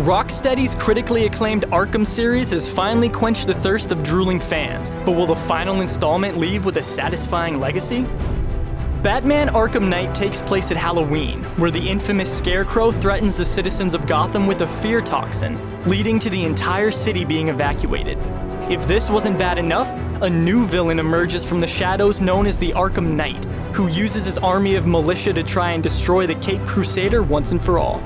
Rocksteady's critically acclaimed Arkham series has finally quenched the thirst of drooling fans, but will the final installment leave with a satisfying legacy? Batman Arkham Knight takes place at Halloween, where the infamous Scarecrow threatens the citizens of Gotham with a fear toxin, leading to the entire city being evacuated. If this wasn't bad enough, a new villain emerges from the shadows known as the Arkham Knight, who uses his army of militia to try and destroy the Caped Crusader once and for all.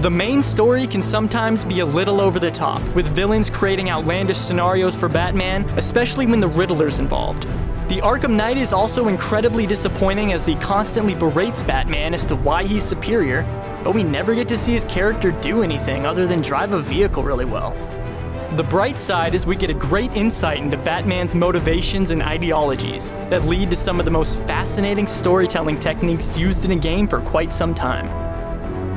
The main story can sometimes be a little over the top, with villains creating outlandish scenarios for Batman, especially when the Riddler's involved. The Arkham Knight is also incredibly disappointing as he constantly berates Batman as to why he's superior, but we never get to see his character do anything other than drive a vehicle really well. The bright side is we get a great insight into Batman's motivations and ideologies that lead to some of the most fascinating storytelling techniques used in a game for quite some time.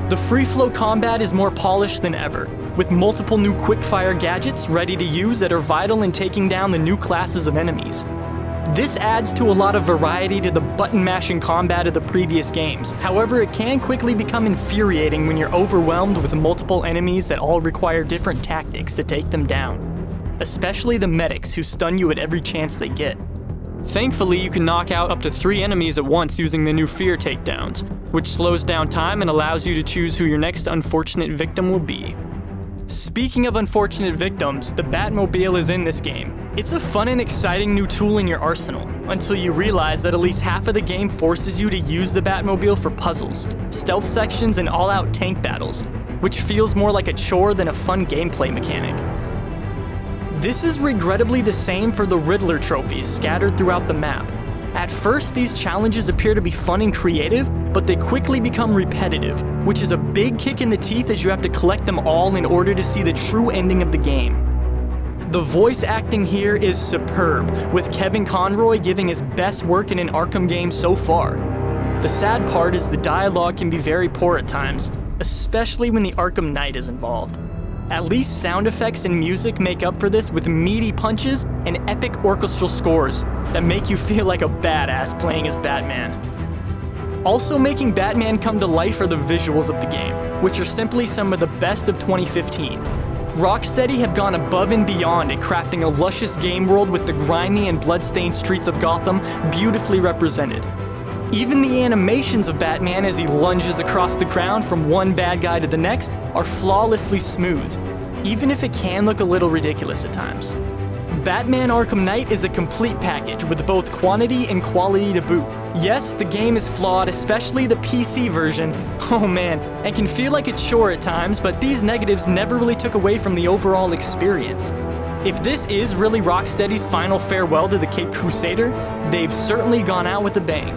The free-flow combat is more polished than ever, with multiple new quick-fire gadgets ready to use that are vital in taking down the new classes of enemies. This adds to a lot of variety to the button-mashing combat of the previous games. However, it can quickly become infuriating when you're overwhelmed with multiple enemies that all require different tactics to take them down, especially the medics who stun you at every chance they get. Thankfully, you can knock out up to 3 enemies at once using the new fear takedowns, which slows down time and allows you to choose who your next unfortunate victim will be. Speaking of unfortunate victims, the Batmobile is in this game. It's a fun and exciting new tool in your arsenal, until you realize that at least half of the game forces you to use the Batmobile for puzzles, stealth sections, and all-out tank battles, which feels more like a chore than a fun gameplay mechanic. This is regrettably the same for the Riddler trophies scattered throughout the map. At first, these challenges appear to be fun and creative, but they quickly become repetitive, which is a big kick in the teeth as you have to collect them all in order to see the true ending of the game. The voice acting here is superb, with Kevin Conroy giving his best work in an Arkham game so far. The sad part is the dialogue can be very poor at times, especially when the Arkham Knight is involved. At least sound effects and music make up for this with meaty punches and epic orchestral scores that make you feel like a badass playing as Batman. Also making Batman come to life are the visuals of the game, which are simply some of the best of 2015. Rocksteady have gone above and beyond at crafting a luscious game world with the grimy and bloodstained streets of Gotham beautifully represented. Even the animations of Batman as he lunges across the ground from one bad guy to the next are flawlessly smooth, even if it can look a little ridiculous at times. Batman Arkham Knight is a complete package with both quantity and quality to boot. Yes, the game is flawed, especially the PC version, oh man, and can feel like a chore at times, but these negatives never really took away from the overall experience. If this is really Rocksteady's final farewell to the Caped Crusader, they've certainly gone out with a bang.